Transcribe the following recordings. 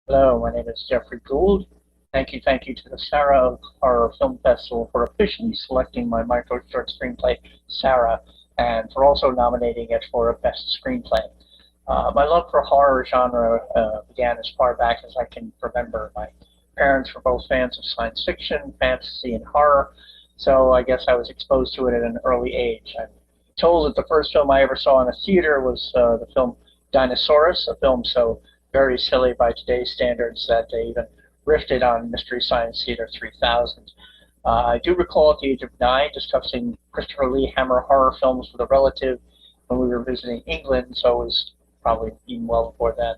Hello, my name is Geoffrey Gould. Thank you to the Sarah Horror Film Festival for officially selecting my micro short screenplay, Sarah, and for also nominating it for a Best Screenplay. My love for horror genre began as far back as I can remember. My parents were both fans of science fiction, fantasy, and horror, so I guess I was exposed to it at an early age. I'm told that the first film I ever saw in a theater was the film Dinosaurus, a film so very silly by today's standards that they even riffed on Mystery Science Theater 3000. I do recall at the age of 9 discussing Christopher Lee Hammer horror films with a relative when we were visiting England, so it was probably even well before then.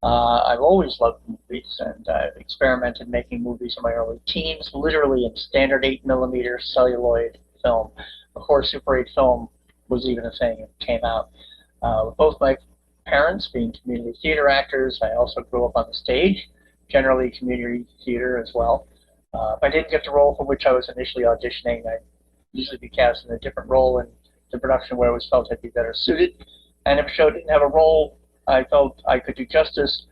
I've always loved movies, and I've experimented making movies in my early teens, literally in standard 8mm celluloid film before Super 8 film was even a thing and came out. Both my parents being community theater actors, I also grew up on the stage, generally community theater as well. If I didn't get the role for which I was initially auditioning, I'd usually be cast in a different role in the production where it was felt I'd be better suited. And if a show didn't have a role I felt I could do justice,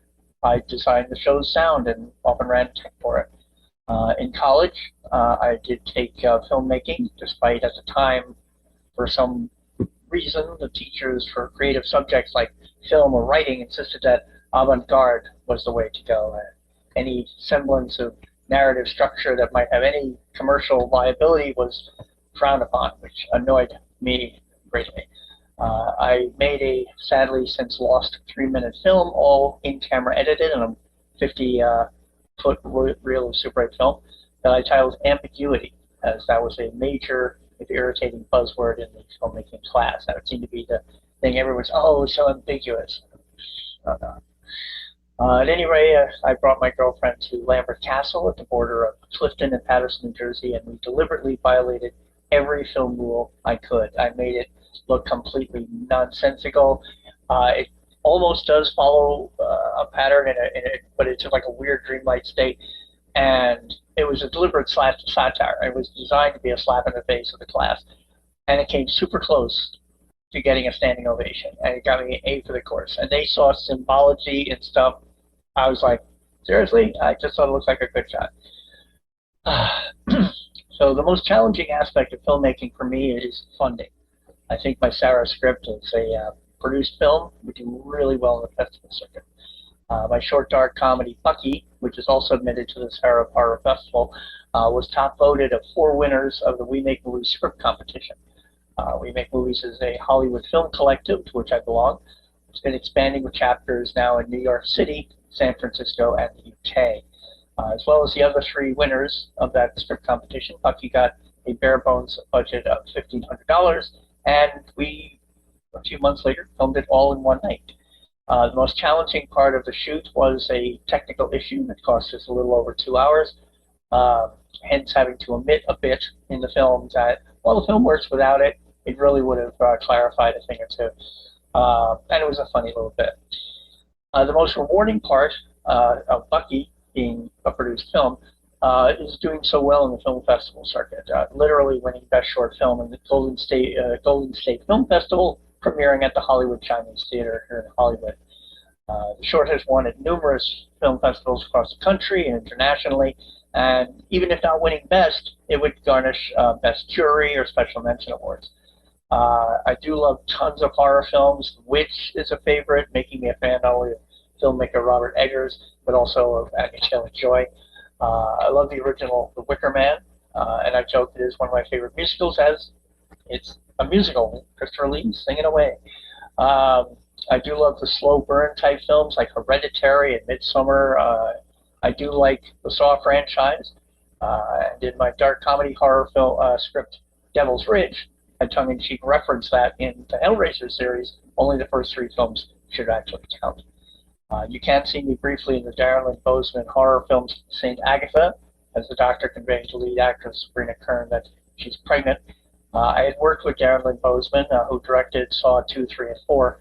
I designed the show's sound and often ran tech for it. In college, I did take filmmaking, despite at the time, for some reason, the teachers for creative subjects like film or writing insisted that avant-garde was the way to go. Any semblance of narrative structure that might have any commercial viability was frowned upon, which annoyed me greatly. I made a sadly since lost 3-minute film, all in-camera edited on a 50-foot reel of Super 8 film that I titled Ambiguity, as that was a major, if irritating, buzzword in the filmmaking class. That would seem to be the thing everyone's, oh, it's so ambiguous. At any rate, I brought my girlfriend to Lambeth Castle at the border of Clifton and Patterson, New Jersey, and we deliberately violated every film rule I could. I made it look completely nonsensical. It almost does follow a pattern, but it's in like a weird dreamlike state. And it was a deliberate satire. It was designed to be a slap in the face of the class. And it came super close to getting a standing ovation. And it got me an A for the course. And they saw symbology and stuff. I was like, seriously? I just thought it looked like a good shot. So the most challenging aspect of filmmaking for me is funding. I think my Sarah script is a produced film. We do really well in the festival circuit. My short dark comedy, Bucky, which is also admitted to the Sarah Horror Festival, was top voted of 4 winners of the We Make Movies script competition. We Make Movies is a Hollywood film collective to which I belong. It's been expanding with chapters now in New York City, San Francisco, and the UK. As well as the other 3 winners of that script competition, Bucky got a bare bones budget of $1,500, and we, a few months later, filmed it all in one night. The most challenging part of the shoot was a technical issue that cost us a little over 2 hours, hence having to omit a bit in the film that, while the film works without it, it really would have clarified a thing or two. And it was a funny little bit. The most rewarding part of Bucky being a produced film is doing so well in the film festival circuit, literally winning Best Short Film in the Golden State Film Festival, premiering at the Hollywood Chinese Theater here in Hollywood. The short has won at numerous film festivals across the country and internationally, and even if not winning Best, it would garnish Best Jury or Special Mention Awards. I do love tons of horror films. Witch is a favorite, making me a fan not only of filmmaker Robert Eggers, but also of Anya Taylor-Joy. I love the original The Wicker Man, and I joke it is one of my favorite musicals as it's a musical, Christopher Lee singing away. I do love the slow burn type films like Hereditary and Midsommar. I do like the Saw franchise. And in my dark comedy horror film script, Devil's Ridge, I tongue-in-cheek reference that in the Hellraiser series, only the first 3 films should actually count. You can see me briefly in the Darren Lynn Bousman horror film St. Agatha, as the doctor conveying to lead actress Sabrina Kern that she's pregnant. I had worked with Darren Lynn Bousman, who directed Saw 2, 3, and 4,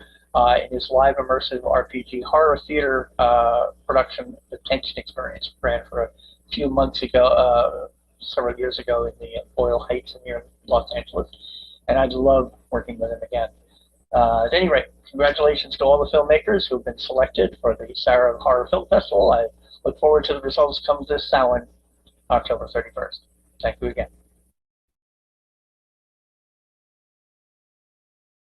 in his live immersive RPG horror theater production, The Tension Experience, ran for a few months ago, several years ago in the Boyle Heights near Los Angeles, and I'd love working with him again. At any rate, congratulations to all the filmmakers who have been selected for the Sarah Horror Film Festival. I look forward to the results come this Samhain, October 31st. Thank you again.